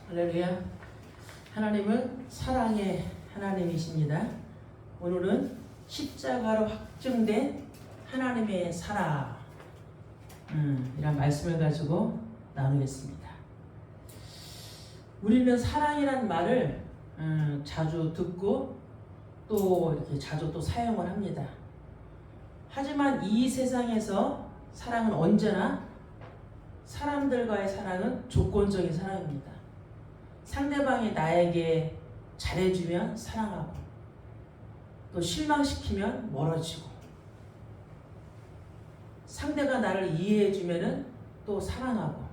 할렐루야. 하나님은 사랑의 하나님이십니다. 오늘은 십자가로 확증된 하나님의 사랑 이란 말씀을 가지고 나누겠습니다. 우리는 사랑이란 말을 자주 듣고 또 이렇게 자주 또 사용을 합니다. 하지만 이 세상에서 사랑은 언제나 사람들과의 사랑은 조건적인 사랑입니다. 상대방이 나에게 잘해주면 사랑하고 또 실망시키면 멀어지고 상대가 나를 이해해주면 또 사랑하고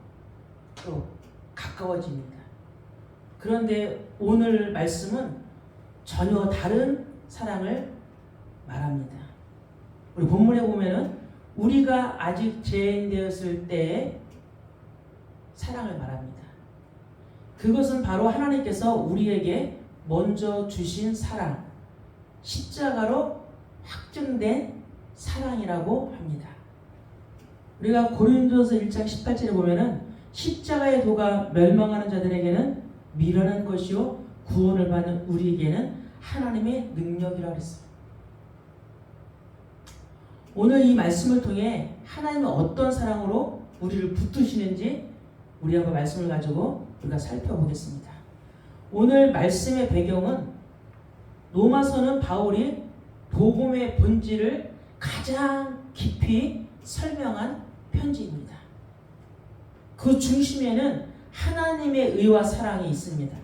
또 가까워집니다. 그런데 오늘 말씀은 전혀 다른 사랑을 말합니다. 우리 본문에 보면은 우리가 아직 죄인 되었을 때의 사랑을 말합니다. 그것은 바로 하나님께서 우리에게 먼저 주신 사랑, 십자가로 확증된 사랑이라고 합니다. 우리가 고린도서 1장 18절에 보면은 십자가의 도가 멸망하는 자들에게는 미련한 것이요 구원을 받는 우리에게는 하나님의 능력이라고 했습니다. 오늘 이 말씀을 통해 하나님은 어떤 사랑으로 우리를 붙드시는지 우리 한번 말씀을 가지고 우리가 살펴보겠습니다. 오늘 말씀의 배경은 로마서는 바울이 복음의 본질을 가장 깊이 설명한 편지입니다. 그 중심에는 하나님의 의와 사랑이 있습니다.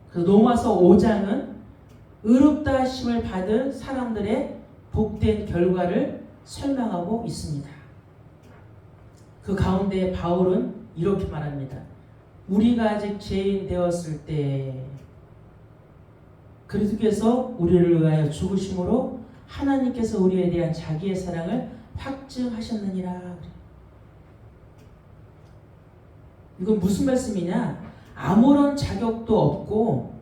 그 로마서 5장은 의롭다 하심을 받은 사람들의 복된 결과를 설명하고 있습니다. 그 가운데 바울은 이렇게 말합니다. 우리가 아직 죄인 되었을 때 그리스도께서 우리를 위하여 죽으심으로 하나님께서 우리에 대한 자기의 사랑을 확증하셨느니라. 이건 무슨 말씀이냐? 아무런 자격도 없고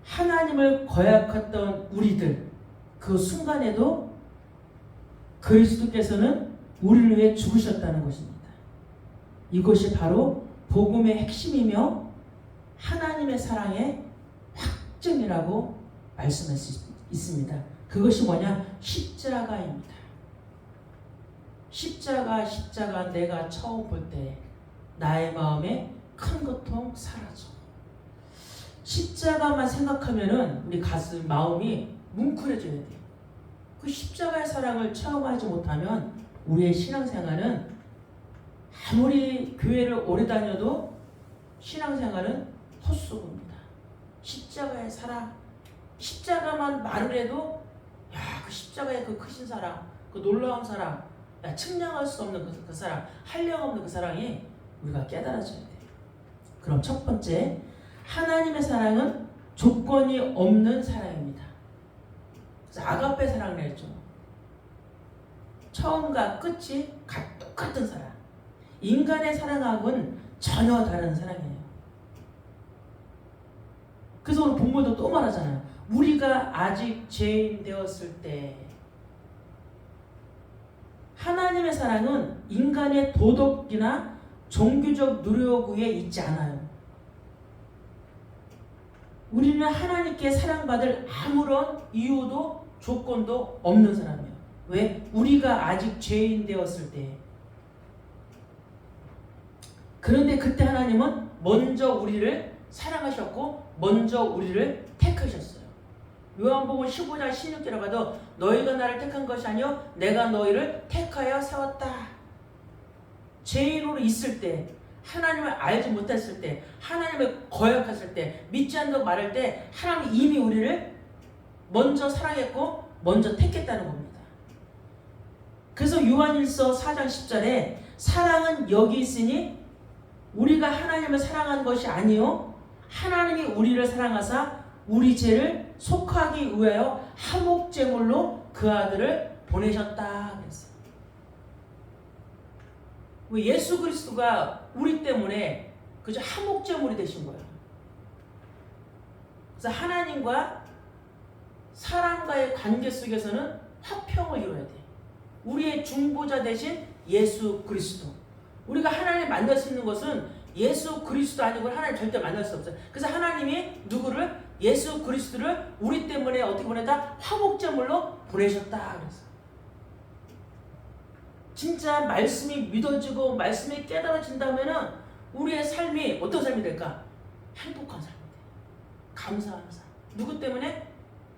하나님을 거역했던 우리들 그 순간에도 그리스도께서는 우리를 위해 죽으셨다는 것입니다. 이것이 바로 복음의 핵심이며 하나님의 사랑의 확증이라고 말씀할 수 있습니다. 그것이 뭐냐? 십자가입니다. 십자가 내가 처음 볼 때 나의 마음에 큰 고통 사라져. 십자가만 생각하면은 우리 가슴 마음이 뭉클해져야 돼요. 그 십자가의 사랑을 체험하지 못하면 우리의 신앙생활은 아무리 교회를 오래 다녀도 신앙생활은 헛수고입니다. 십자가의 사랑, 십자가만 말을 해도 야, 그 십자가의 그 크신 사랑, 그 놀라운 사랑, 야, 측량할 수 없는 그 사랑, 한량없는 그 사랑이 우리가 깨달아져야 돼요. 그럼 첫 번째, 하나님의 사랑은 조건이 없는 사랑입니다. 그래서 아가페 사랑을 했죠. 처음과 끝이 똑같은 사랑. 인간의 사랑하고는 전혀 다른 사랑이에요. 그래서 오늘 본문도 또 말하잖아요. 우리가 아직 죄인 되었을 때 하나님의 사랑은 인간의 도덕이나 종교적 노력 위에 있지 않아요. 우리는 하나님께 사랑받을 아무런 이유도 조건도 없는 사람이에요. 왜? 우리가 아직 죄인 되었을 때. 그런데 그때 하나님은 먼저 우리를 사랑하셨고 먼저 우리를 택하셨어요. 요한복음 15장 16절에 봐도 너희가 나를 택한 것이 아니요 내가 너희를 택하여 세웠다. 죄인으로 있을 때, 하나님을 알지 못했을 때, 하나님을 거역했을 때, 믿지 않는다고 말할 때 하나님이 이미 우리를 먼저 사랑했고 먼저 택했다는 겁니다. 그래서 요한일서 4장 10절에 사랑은 여기 있으니 우리가 하나님을 사랑한 것이 아니요 하나님이 우리를 사랑하사 우리 죄를 속하기 위하여 화목제물로 그 아들을 보내셨다 그랬어요. 예수 그리스도가 우리 때문에 그저 화목제물이 되신 거예요. 그래서 하나님과 사람과의 관계 속에서는 화평을 이루어야 돼. 우리의 중보자 대신 예수 그리스도. 우리가 하나님을 만날 수 있는 것은 예수 그리스도 아니고는 하나님 절대 만날 수 없어요. 그래서 하나님이 누구를? 예수 그리스도를 우리 때문에 어떻게 보냈다? 화목제물로 보내셨다. 그래서 진짜 말씀이 믿어지고 말씀이 깨달아진다면은 우리의 삶이 어떤 삶이 될까? 행복한 삶이 돼. 감사하는 삶. 누구 때문에?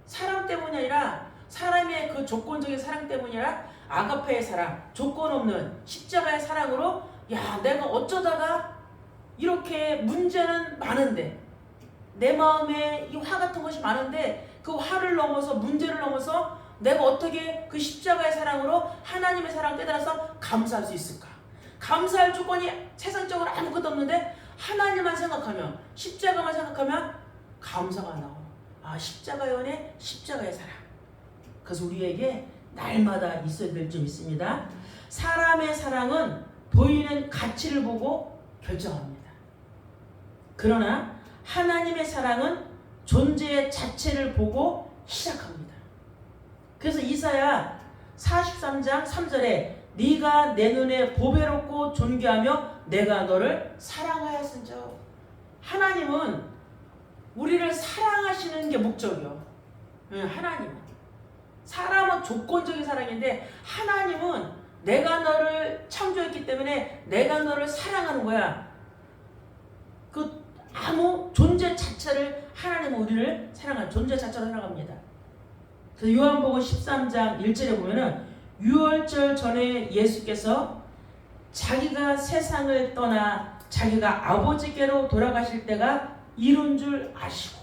사람 때문이 아니라 사람의 그 조건적인 사랑 때문이 아니라 아가페의 사랑, 조건 없는 십자가의 사랑으로 야, 내가 어쩌다가 이렇게 문제는 많은데 내 마음에 이 화 같은 것이 많은데 그 화를 넘어서 문제를 넘어서 내가 어떻게 그 십자가의 사랑으로 하나님의 사랑을 깨달아서 감사할 수 있을까? 감사할 조건이 세상적으로 아무것도 없는데 하나님만 생각하면 십자가만 생각하면 감사가 나와. 아, 십자가의 은혜, 십자가의 사랑. 그래서 우리에게 날마다 있어야 될 점 있습니다. 사람의 사랑은 보이는 가치를 보고 결정합니다. 그러나 하나님의 사랑은 존재의 자체를 보고 시작합니다. 그래서 이사야 43장 3절에 네가 내 눈에 보배롭고 존귀하며 내가 너를 사랑하였은즉. 하나님은 우리를 사랑하시는 게 목적이요. 하나님은. 사람은 조건적인 사랑인데 하나님은 내가 너를 창조했기 때문에 내가 너를 사랑하는 거야. 그 아무 존재 자체를 하나님은 우리를 사랑하는 존재 자체로 사랑합니다. 그래서 요한복음 13장 1절에 보면은 유월절 전에 예수께서 자기가 세상을 떠나 자기가 아버지께로 돌아가실 때가 이룬 줄 아시고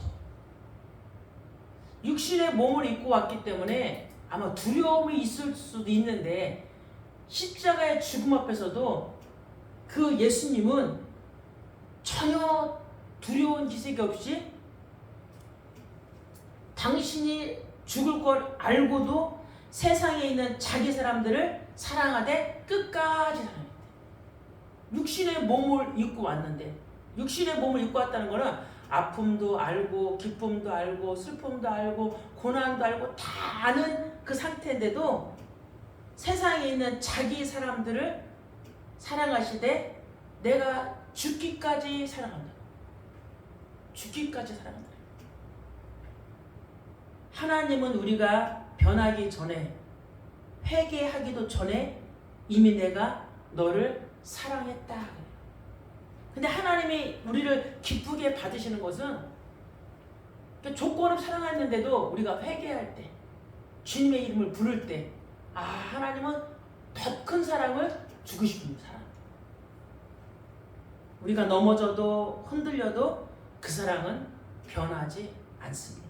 육신의 몸을 입고 왔기 때문에 아마 두려움이 있을 수도 있는데 십자가의 죽음 앞에서도 그 예수님은 전혀 두려운 기색이 없이 당신이 죽을 걸 알고도 세상에 있는 자기 사람들을 사랑하되 끝까지 사랑했대. 육신의 몸을 입고 왔는데 육신의 몸을 입고 왔다는 거는 아픔도 알고 기쁨도 알고 슬픔도 알고 고난도 알고 다 아는 그 상태인데도 세상에 있는 자기 사람들을 사랑하시되 내가 죽기까지 사랑한다. 죽기까지 사랑한다. 하나님은 우리가 변하기 전에 회개하기도 전에 이미 내가 너를 사랑했다. 근데 하나님이 우리를 기쁘게 받으시는 것은 조건 없이 사랑했는데도 우리가 회개할 때 주님의 이름을 부를 때 하나님은 더 큰 사랑을 주고 싶은 사랑. 우리가 넘어져도 흔들려도 그 사랑은 변하지 않습니다.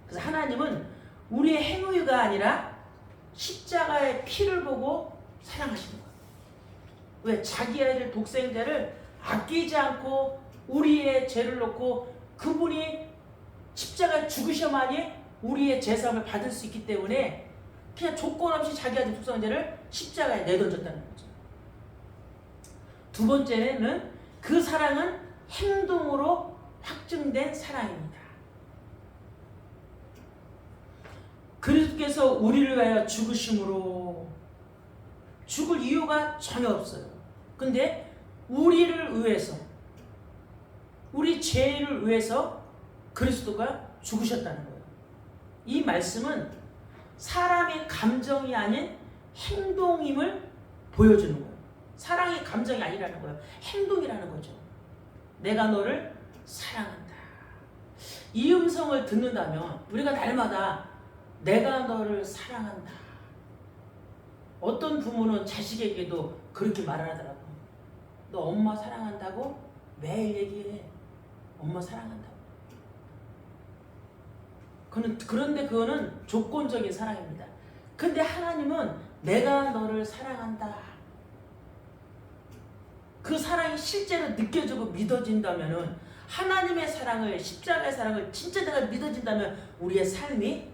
그래서 하나님은 우리의 행위가 아니라 십자가의 피를 보고 사랑하시는 거예요. 왜? 자기 아이를 독생자를 아끼지 않고 우리의 죄를 놓고 그분이 십자가에 죽으셔야만이 우리의 죄사함을 받을 수 있기 때문에 그냥 조건 없이 자기 아들 독생자를 십자가에 내던졌다는 거죠. 두 번째는 그 사랑은 행동으로 확증된 사랑입니다. 그리스도께서 우리를 위하여 죽으심으로 죽을 이유가 전혀 없어요. 근데 우리를 위해서 우리 죄를 위해서 그리스도가 죽으셨다는 거예요. 이 말씀은 사람의 감정이 아닌 행동임을 보여주는 거예요. 사랑이 감정이 아니라는 거예요. 행동이라는 거죠. 내가 너를 사랑한다. 이 음성을 듣는다면 우리가 날마다 내가 너를 사랑한다. 어떤 부모는 자식에게도 그렇게 말을 하더라고. 너 엄마 사랑한다고 매일 얘기해. 엄마 사랑한다고. 그런데 그거는 조건적인 사랑입니다. 근데 하나님은 내가 너를 사랑한다. 그 사랑이 실제로 느껴지고 믿어진다면은 하나님의 사랑을 십자가의 사랑을 진짜 내가 믿어진다면 우리의 삶이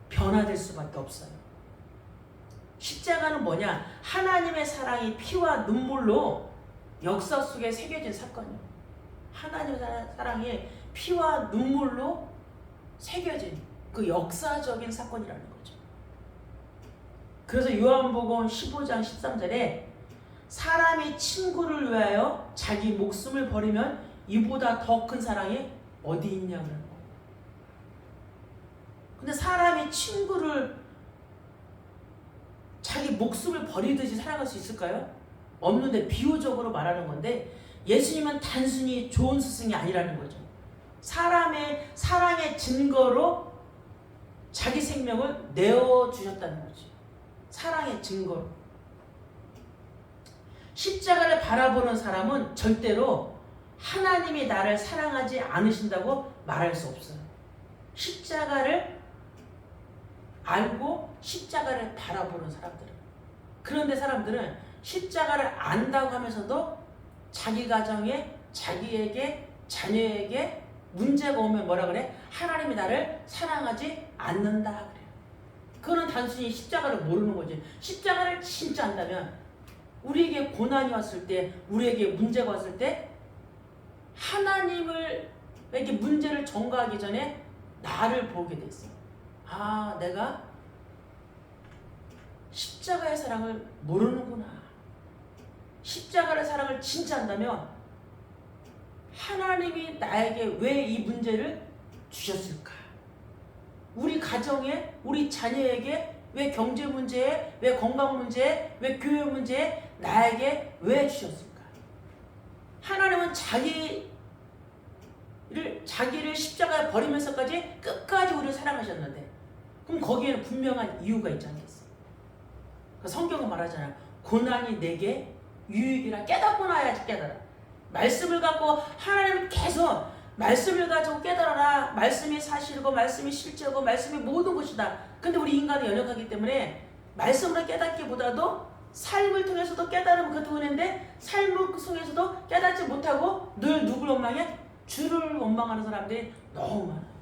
변화될 수밖에 없어요. 십자가는 뭐냐? 하나님의 사랑이 피와 눈물로 역사 속에 새겨진 사건이에요. 하나님의 사랑이 피와 눈물로 새겨진 그 역사적인 사건이라는 거죠. 그래서 요한복음 15장 13절에 사람이 친구를 위하여 자기 목숨을 버리면 이보다 더 큰 사랑이 어디 있냐는 거예요. 근데 사람이 친구를 자기 목숨을 버리듯이 사랑할 수 있을까요? 없는데 비유적으로 말하는 건데 예수님은 단순히 좋은 스승이 아니라는 거죠. 사람의 사랑의 증거로 자기 생명을 내어주셨다는 거죠. 사랑의 증거로. 십자가를 바라보는 사람은 절대로 하나님이 나를 사랑하지 않으신다고 말할 수 없어요. 십자가를 알고 십자가를 바라보는 사람들은. 그런데 사람들은 십자가를 안다고 하면서도 자기 가정에, 자기에게, 자녀에게 문제가 오면 뭐라 그래? 하나님이 나를 사랑하지 않는다 그래요. 그거는 단순히 십자가를 모르는 거지. 십자가를 진짜 안다면 우리에게 고난이 왔을 때, 우리에게 문제가 왔을 때 하나님에게 문제를 전가하기 전에 나를 보게 됐어. 아, 내가 십자가의 사랑을 모르는구나. 십자가의 사랑을 진짜 안다면 하나님이 나에게 왜 이 문제를 주셨을까? 우리 가정에, 우리 자녀에게 왜 경제 문제에, 왜 건강 문제에, 왜 교육 문제에 나에게 왜 주셨을까? 하나님은 자기를 십자가에 버리면서까지 끝까지 우리를 사랑하셨는데 그럼 거기에는 분명한 이유가 있지 않겠어요? 성경은 말하잖아요. 고난이 내게 유익이라 깨닫고 나야지 깨달아. 말씀을 갖고 하나님은 계속 말씀을 가지고 깨달아라. 말씀이 사실이고 말씀이 실제고 말씀이 모든 것이다. 근데 우리 인간은 연약하기 때문에 말씀으로 깨닫기보다도 삶을 통해서도 깨달으면 그것도 은혜인데 삶을 통해서도 깨닫지 못하고 늘 누굴 원망해? 주를 원망하는 사람들이 너무 많아요.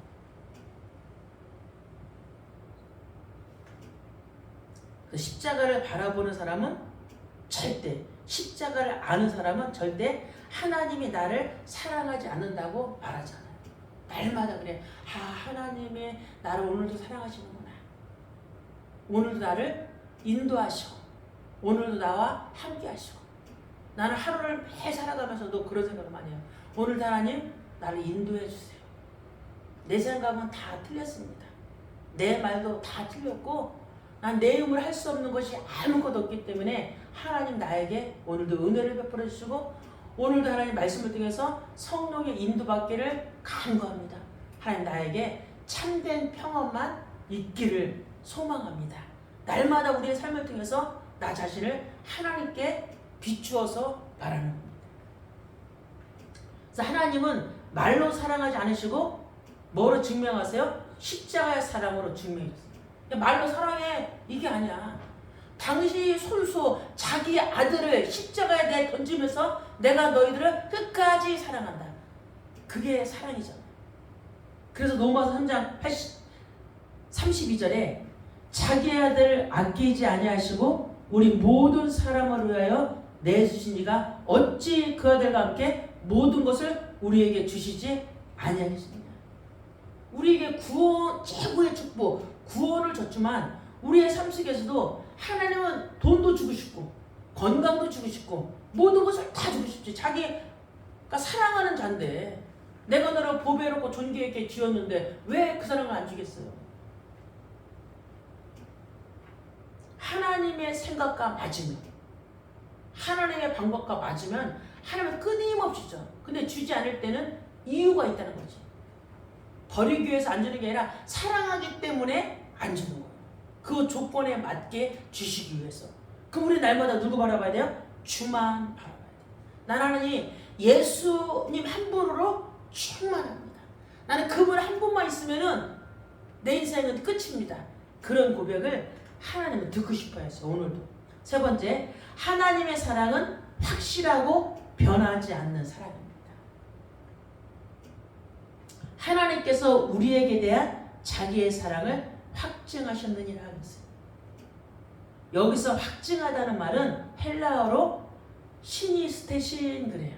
십자가를 바라보는 사람은 절대, 십자가를 아는 사람은 절대 하나님이 나를 사랑하지 않는다고 말하잖아요. 날마다 그래. 아, 하나님이 나를 오늘도 사랑하시는구나. 오늘도 나를 인도하시고 오늘도 나와 함께 하시고. 나는 하루를 매일 살아가면서도 그런 생각을 많이 해요. 오늘도 하나님 나를 인도해 주세요. 내 생각은 다 틀렸습니다. 내 말도 다 틀렸고 난 내 힘으로 할 수 없는 것이 아무것도 없기 때문에 하나님 나에게 오늘도 은혜를 베풀어 주시고 오늘도 하나님 말씀을 통해서 성령의 인도받기를 간구합니다. 하나님 나에게 참된 평안만 있기를 소망합니다. 날마다 우리의 삶을 통해서 나 자신을 하나님께 비추어서 말하는 겁니다. 그래서 하나님은 말로 사랑하지 않으시고 뭐로 증명하세요? 십자가의 사랑으로 증명했어요. 말로 사랑해 이게 아니야. 당신이 손수 자기 아들을 십자가에 내 던지면서 내가 너희들을 끝까지 사랑한다. 그게 사랑이잖아. 그래서 로마서 3장 32절에 자기 아들 아끼지 아니하시고 우리 모든 사람을 위하여 내주신 이가 어찌 그 아들과 함께 모든 것을 우리에게 주시지 아니하겠느냐. 우리에게 구원, 최고의 축복, 구원을 줬지만 우리의 삶 속에서도 하나님은 돈도 주고 싶고 건강도 주고 싶고 모든 것을 다 주고 싶지. 자기가 사랑하는 자인데 내가 너를 보배롭고 존귀 있게 지었는데 왜 그 사랑을 안 주겠어요? 하나님의 생각과 맞으면 하나님의 방법과 맞으면 하나님은 끊임없이 줘. 근데 주지 않을 때는 이유가 있다는 거지. 버리기 위해서 안 주는 게 아니라 사랑하기 때문에 안 주는 거예요. 그 조건에 맞게 주시기 위해서. 그럼 우리 날마다 누구 바라봐야 돼요? 주만 바라봐야 돼요. 나는 예수님 한 분으로 충만합니다. 나는 그분 한 분만 있으면은 내 인생은 끝입니다. 그런 고백을 하나님은 듣고 싶어 했어요. 오늘도. 세 번째, 하나님의 사랑은 확실하고 변하지 않는 사랑입니다. 하나님께서 우리에게 대한 자기의 사랑을 확증하셨느니라 하겠어요. 여기서 확증하다는 말은 헬라어로 시니스테신 그래요.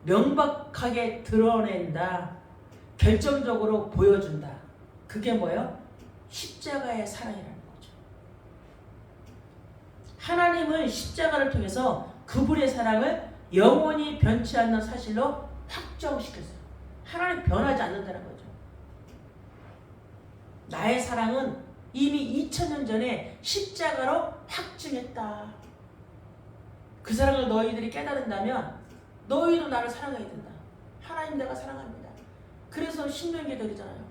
명백하게 드러낸다. 결정적으로 보여준다. 그게 뭐예요? 십자가의 사랑이라는 거죠. 하나님은 십자가를 통해서 그분의 사랑을 영원히 변치 않는 사실로 확정시켰어요. 하나님 변하지 않는다는 거죠. 나의 사랑은 이미 2000년 전에 십자가로 확증했다. 그 사랑을 너희들이 깨달은다면 너희도 나를 사랑해야 된다. 하나님 내가 사랑합니다. 그래서 신명기에 그러잖아요.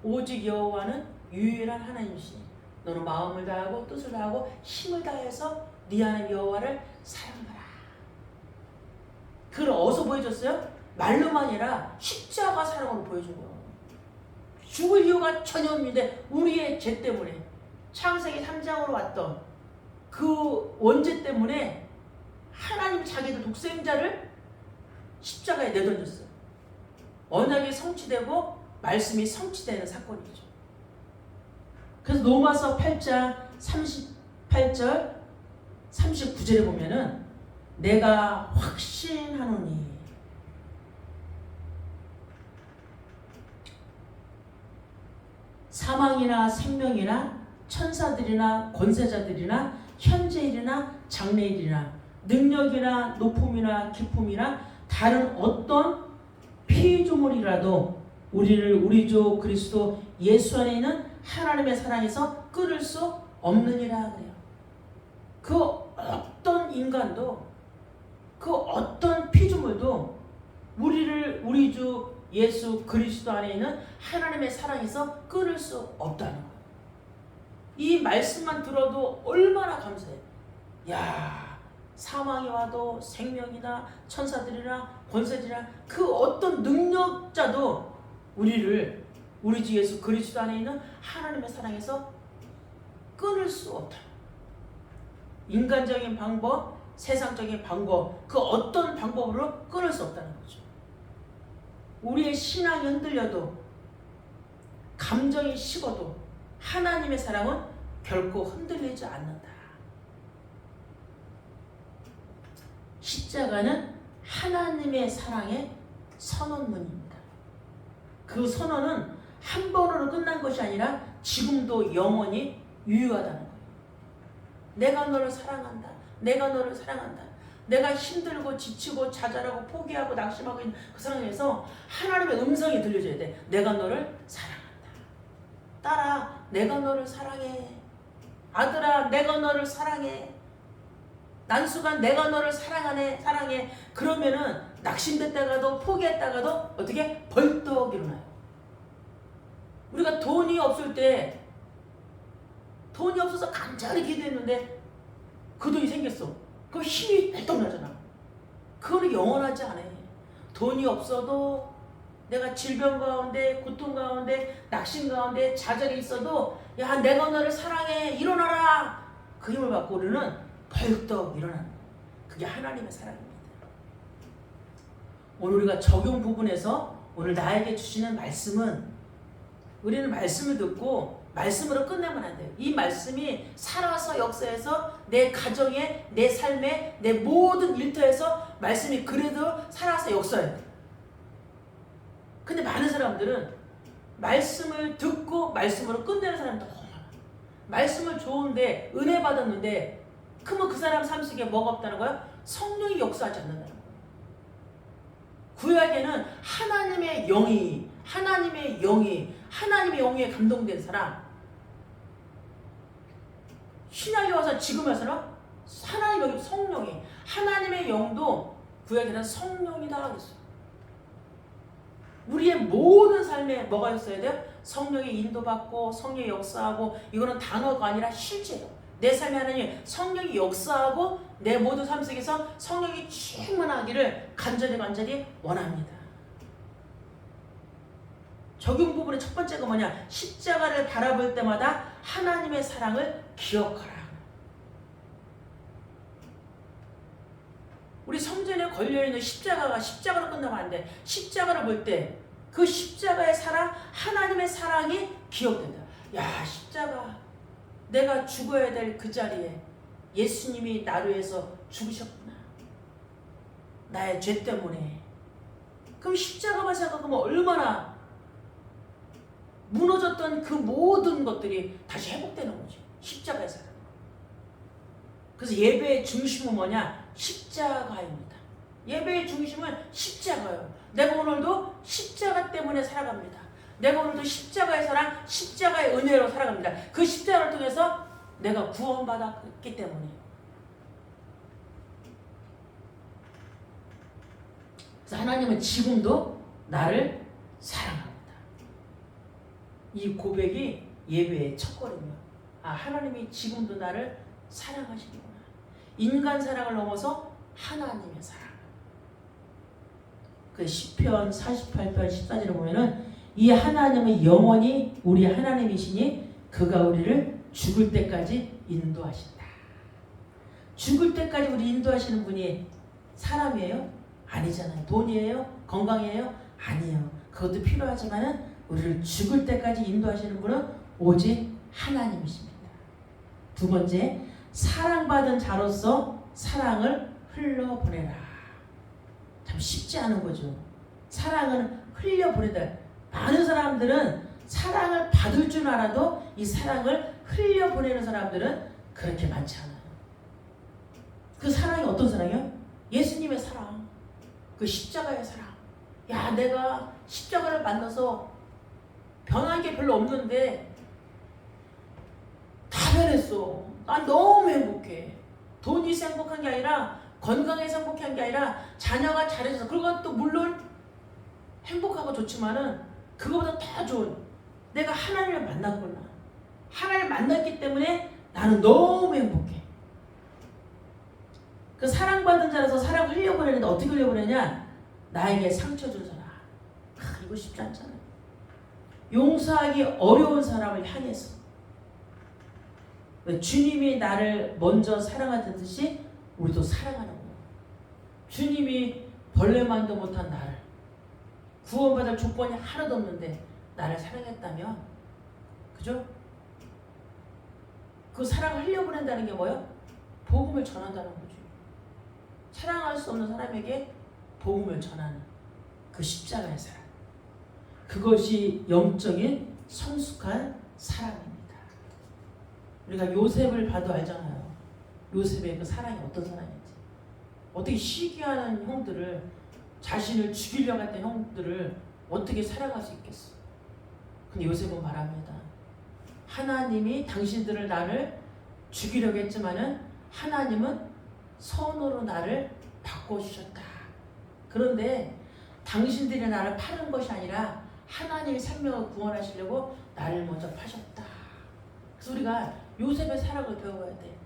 오직 여호와는 유일한 하나님이시니 너는 마음을 다하고 뜻을 다하고 힘을 다해서 네 하나님 여호와를 사랑하라. 그걸 어디서 보여줬어요? 말로만 아니라 십자가 사랑으로 보여준 거예요. 죽을 이유가 전혀 없는데 우리의 죄 때문에 창세기 3장으로 왔던 그 원죄 때문에 하나님 자기들 독생자를 십자가에 내던졌어요. 언약이 성취되고 말씀이 성취되는 사건이죠. 그래서 로마서 8장 38절 39절에 보면은 내가 확신하노니 사망이나 생명이나 천사들이나 권세자들이나 현재일이나 장래일이나 능력이나 높음이나 기품이나 다른 어떤 피조물이라도 우리를 우리 주 그리스도 예수 안에 있는 하나님의 사랑에서 끊을 수 없느니라 그래요. 그 어떤 인간도 그 어떤 피조물도 우리를 우리 주 예수 그리스도 안에 있는 하나님의 사랑에서 끊을 수 없다는 거예요. 이 말씀만 들어도 얼마나 감사해요. 야, 사망이 와도 생명이나 천사들이나 권세들이나 그 어떤 능력자도 우리를 우리 주 예수 그리스도 안에 있는 하나님의 사랑에서 끊을 수 없다. 인간적인 방법, 세상적인 방법, 그 어떤 방법으로 끊을 수 없다는 거죠. 우리의 신앙이 흔들려도 감정이 식어도 하나님의 사랑은 결코 흔들리지 않는다. 십자가는 하나님의 사랑의 선언문입니다. 그 선언은 한 번으로 끝난 것이 아니라 지금도 영원히 유효하다는 거예요. 내가 너를 사랑한다. 내가 너를 사랑한다. 내가 힘들고 지치고 좌절하고 포기하고 낙심하고 있는 그 상황에서 하나님의 음성이 들려줘야 돼. 내가 너를 사랑한다. 딸아, 내가 너를 사랑해. 아들아, 내가 너를 사랑해. 난수가 내가 너를 사랑해. 그러면은 낙심됐다가도 포기했다가도 어떻게 벌떡 일어나요. 우리가 돈이 없을 때 돈이 없어서 간절히 기도했는데 그 돈이 생겼어. 그 힘이 벌떡 나잖아. 그거는 영원하지 않아요. 돈이 없어도 내가 질병 가운데, 고통 가운데, 낙심 가운데, 좌절이 있어도 야, 내가 너를 사랑해. 일어나라. 그 힘을 받고 우리는 벌떡 일어나는 거예요. 그게 하나님의 사랑입니다. 오늘 우리가 적용 부분에서 오늘 나에게 주시는 말씀은 우리는 말씀을 듣고 말씀으로 끝내면 안 돼요. 이 말씀이 살아서 역사에서 내 가정에, 내 삶에, 내 모든 일터에서 말씀이 그래도 살아서 역사해야 돼요. 근데 많은 사람들은 말씀을 듣고 말씀으로 끝내는 사람도 너무 많아요. 말씀을 좋은데 은혜 받았는데 그러면 그 사람 삶 속에 뭐가 없다는 거야? 성령이 역사하지 않는다는 거야. 구약에는 하나님의 영이 감동된 사람, 신약에 와서 지금 와서는 하나님의 성령이, 하나님의 영도 구약에는 성령이다 그랬어요. 우리의 모든 삶에 뭐가 있어야 돼요? 성령의 인도받고 성령의 역사하고, 이거는 단어가 아니라 실제예요. 내 삶에 하나님 성령이 역사하고 내 모든 삶 속에서 성령이 충만하기를 간절히 원합니다. 적용 부분의 첫 번째가 뭐냐? 십자가를 바라볼 때마다 하나님의 사랑을 기억하라. 우리 성전에 걸려있는 십자가로 끝나면 안 돼. 십자가를 볼 때 그 십자가의 사랑, 하나님의 사랑이 기억된다. 야, 십자가, 내가 죽어야 될 그 자리에 예수님이 나를 위해서 죽으셨구나. 나의 죄 때문에. 그럼 십자가만 생각하면 얼마나 무너졌던 그 모든 것들이 다시 회복되는 거지. 십자가의 사랑. 그래서 예배의 중심은 뭐냐? 십자가입니다. 예배의 중심은 십자가예요. 내가 오늘도 십자가 때문에 살아갑니다. 내가 오늘도 십자가의 사랑, 십자가의 은혜로 살아갑니다. 그 십자가를 통해서 내가 구원받았기 때문이에요. 그래서 하나님은 지금도 나를 사랑합니다. 이 고백이 예배의 첫걸음이에요. 하나님이 지금도 나를 사랑하시는구나. 인간 사랑을 넘어서 하나님의 사랑. 그 시편 48편 14절에 보면은 이 하나님은 영원히 우리 하나님이시니 그가 우리를 죽을 때까지 인도하신다. 죽을 때까지 우리 인도하시는 분이 사람이에요? 아니잖아요. 돈이에요? 건강이에요? 아니에요. 그것도 필요하지만은 우리를 죽을 때까지 인도하시는 분은 오직 하나님이십니다. 두 번째, 사랑받은 자로서 사랑을 흘려보내라. 참 쉽지 않은 거죠. 사랑을 흘려보내다. 많은 사람들은 사랑을 받을 줄 알아도 이 사랑을 흘려보내는 사람들은 그렇게 많지 않아요. 그 사랑이 어떤 사랑이요? 예수님의 사랑. 그 십자가의 사랑. 야, 내가 십자가를 만나서 변한 게 별로 없는데 다 변했어. 난 너무 행복해. 돈이 있어 행복한 게 아니라, 건강해서 행복한 게 아니라, 자녀가 잘해서, 그것도 물론 행복하고 좋지만은 그거보다 더 좋은, 내가 하나님을 만났구나. 하나님을 만났기 때문에 나는 너무 행복해. 그 사랑받은 자라서 사랑을 흘려보내는데 어떻게 흘려보내냐? 나에게 상처 준 사람. 이거 쉽지 않잖아요. 용서하기 어려운 사람을 향해서. 주님이 나를 먼저 사랑하듯이 우리도 사랑하는 거예요. 주님이 벌레만도 못한 나를, 구원받을 조건이 하나도 없는데 나를 사랑했다면, 그죠? 그 사랑을 흘려보낸다는 게 뭐예요? 복음을 전한다는 거죠. 사랑할 수 없는 사람에게 복음을 전하는 그 십자가의 사랑. 그것이 영적인 성숙한 사랑입니다. 우리가 요셉을 봐도 알잖아요. 요셉의 그 사랑이 어떤 사랑인지. 어떻게 시기하는 형들을, 자신을 죽이려고 했던 형들을 어떻게 사랑할 수 있겠어. 근데 요셉은 말합니다. 하나님이 당신들을 나를 죽이려고 했지만은 하나님은 선으로 나를 바꿔주셨다. 그런데 당신들이 나를 파는 것이 아니라 하나님이 생명을 구원하시려고 나를 먼저 파셨다. 그래서 우리가 요셉의 사랑을 배워야 돼.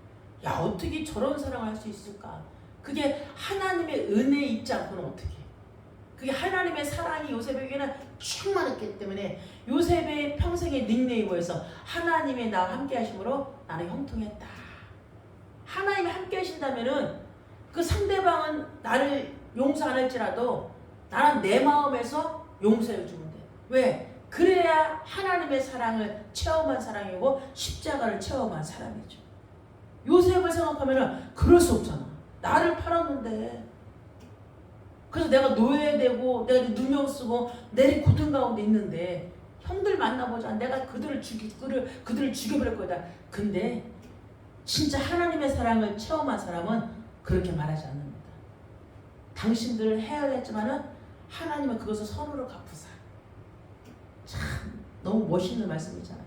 야, 어떻게 저런 사랑을 할 수 있을까? 그게 하나님의 은혜 있지 않고는 어떻게? 그게 하나님의 사랑이 요셉에게는 충만했기 때문에 요셉의 평생의 닉네임이 뭐였어? 하나님의 나와 함께 하심으로 나는 형통했다. 하나님이 함께 하신다면은 그 상대방은 나를 용서 안 할지라도 나는 내 마음에서 용서해 주면 돼. 왜? 그래야 하나님의 사랑을 체험한 사랑이고 십자가를 체험한 사랑이죠. 요셉을 생각하면은 그럴 수 없잖아. 나를 팔았는데. 그래서 내가 노예되고 내가 누명 쓰고 내 고통 가운데 있는데 형들 만나보자. 내가 그들을 죽여버릴 거다. 근데 진짜 하나님의 사랑을 체험한 사람은 그렇게 말하지 않습니다. 당신들을 해야겠지만은 하나님은 그것을 선으로 갚으사. 참 너무 멋있는 말씀이잖아요.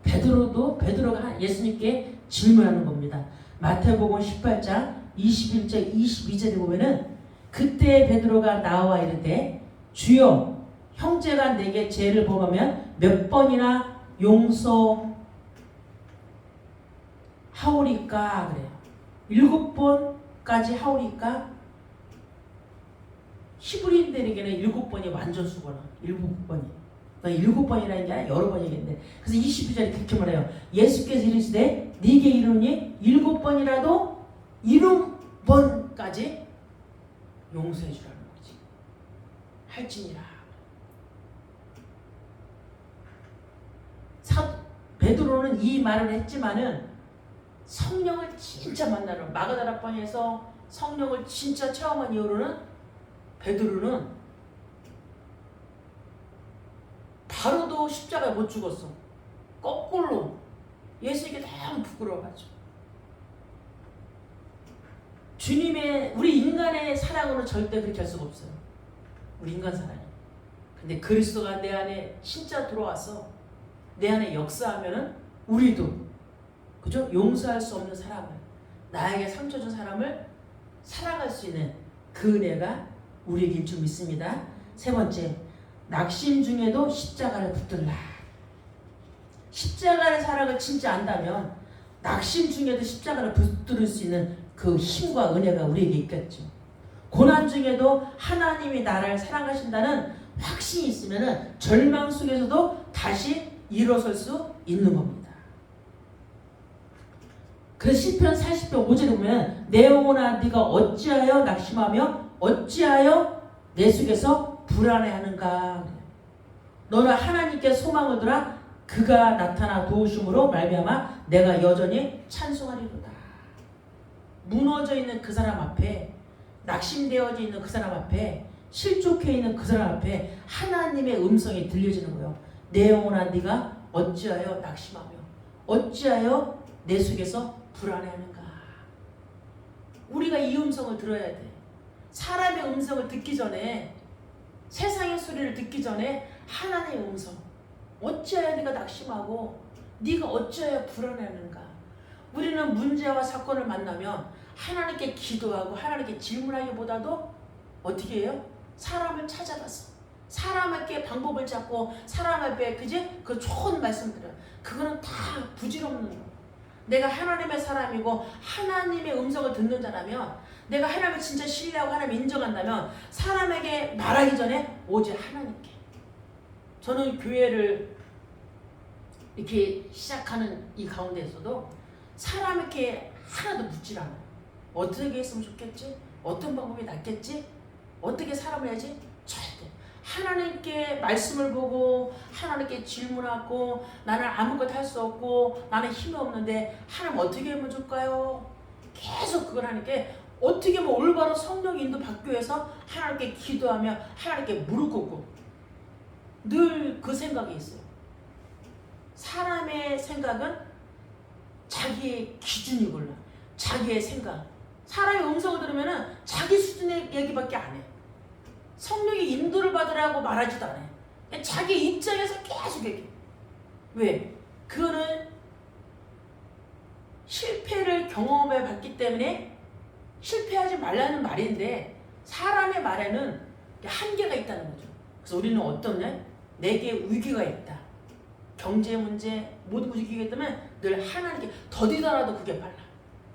베드로가 예수님께 질문하는 겁니다. 마태복음 18장 21절 22절에 보면은 그때 베드로가 나와 이르되 주여 형제가 내게 죄를 범하면 몇 번이나 용서하오리까 그래요. 7번까지 하오리까? 히브리인들에게는 7번이 완전 수거나 7번이. 7번이라는 게 아니라 여러 번이겠는데. 그래서 22절에 그렇게 말해요. 예수께서 이르시되 네게 이르노니 7번이라도 7번까지 용서해 주라는 거지. 할지니라. 베드로는 이 말을 했지만은 성령을 진짜 만나는 마가다라방에서 성령을 진짜 체험한 이후로는 베드로는 바로도 십자가에 못 죽었어. 거꾸로 예수에게 너무 부끄러워가지고 우리 인간의 사랑으로는 절대 그렇게 할 수가 없어요. 우리 인간 사랑이. 근데 그리스도가 내 안에 진짜 들어와서 내 안에 역사하면은 우리도 그죠? 용서할 수 없는 사람을, 나에게 상처 준 사람을 사랑할 수 있는 그 은혜가 우리에게 줄 믿습니다. 세 번째, 낙심 중에도 십자가를 붙들라. 십자가의 사랑을 진짜 안다면 낙심 중에도 십자가를 붙들 수 있는 그 힘과 은혜가 우리에게 있겠죠. 고난 중에도 하나님이 나를 사랑하신다는 확신이 있으면 절망 속에서도 다시 일어설 수 있는 겁니다. 그래서 시편 40편 5절에 보면 내 영혼아 네가 어찌하여 낙심하며 어찌하여 내 속에서 불안해하는가. 너는 하나님께 소망을 두라. 그가 나타나 도우심으로 말미암아 내가 여전히 찬송하리로다. 무너져 있는 그 사람 앞에, 낙심되어져 있는 그 사람 앞에, 실족해 있는 그 사람 앞에 하나님의 음성이 들려지는 거예요. 내 영혼아 네가 어찌하여 낙심하며 어찌하여 내 속에서 불안해하는가. 우리가 이 음성을 들어야 돼. 사람의 음성을 듣기 전에, 세상의 소리를 듣기 전에 하나님의 음성. 어찌하여 네가 낙심하고 네가 어찌하여 불안해하는가. 우리는 문제와 사건을 만나면 하나님께 기도하고 하나님께 질문하기보다도 어떻게 해요? 사람을 찾아가서 사람에게 방법을 잡고 사람 앞에 그지? 그 좋은 말씀 들어요. 그거는 다 부질없는 거. 내가 하나님의 사람이고 하나님의 음성을 듣는 자라면, 내가 하나님을 진짜 신뢰하고 하나님을 인정한다면 사람에게 말하기 전에 오직 하나님께. 저는 교회를 이렇게 시작하는 이 가운데에서도 사람에게 하나도 묻질 않아요. 어떻게 했으면 좋겠지? 어떤 방법이 낫겠지? 어떻게 살아을 해야지? 절대. 하나님께 말씀을 보고 하나님께 질문하고, 나는 아무것도 할 수 없고 나는 힘이 없는데 하나님 어떻게 하면 좋을까요? 계속 그걸 하나님께 어떻게 하면 올바로 성령 인도 받기 위해서 하나님께 기도하며 하나님께 무릎 꿇고 늘 그 생각이 있어요. 사람의 생각은 자기의 기준이 몰라. 자기의 생각. 사람의 음성을 들으면 자기 수준의 얘기밖에 안 해. 성령의 인도를 받으라고 말하지도 않아요. 자기 입장에서 계속 얘기해. 왜? 그거는 실패를 경험해 봤기 때문에 실패하지 말라는 말인데, 사람의 말에는 한계가 있다는 거죠. 그래서 우리는 어떠냐? 내게 위기가 있다. 경제 문제, 모든 위기가 있다면 늘 하나님께 더디더라도 그게 빨라.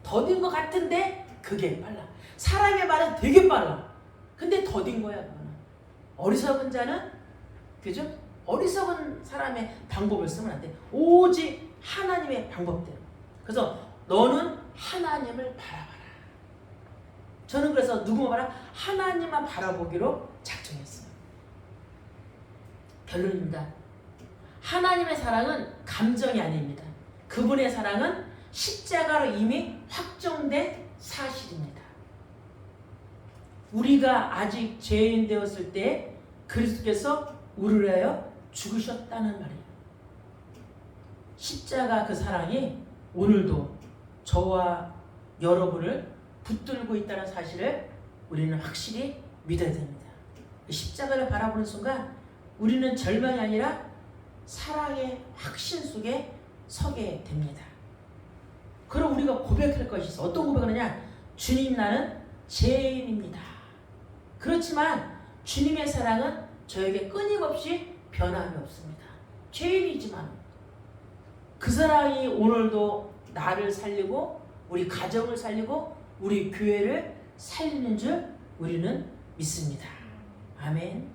더딘 것 같은데 그게 빨라. 사람의 말은 되게 빨라. 근데 더딘 거야. 그거는. 어리석은 자는, 그죠? 어리석은 사람의 방법을 쓰면 안 돼. 오직 하나님의 방법대로. 그래서 너는 하나님을 바라봐라. 저는 그래서 누구만 바라? 하나님만 바라보기로 작정했어요. 결론입니다. 하나님의 사랑은 감정이 아닙니다. 그분의 사랑은 십자가로 이미 확정된 사실입니다. 우리가 아직 죄인 되었을 때 그리스도께서 우리를 위하여 죽으셨다는 말이에요. 십자가 그 사랑이 오늘도 저와 여러분을 붙들고 있다는 사실을 우리는 확실히 믿어야 됩니다. 십자가를 바라보는 순간 우리는 절망이 아니라 사랑의 확신 속에 서게 됩니다. 그럼 우리가 고백할 것이 있어. 어떤 고백을 하냐? 주님, 나는 죄인입니다. 그렇지만 주님의 사랑은 저에게 끊임없이 변함이 없습니다. 죄인이지만 그 사랑이 오늘도 나를 살리고 우리 가정을 살리고 우리 교회를 살리는 줄 우리는 믿습니다. 아멘.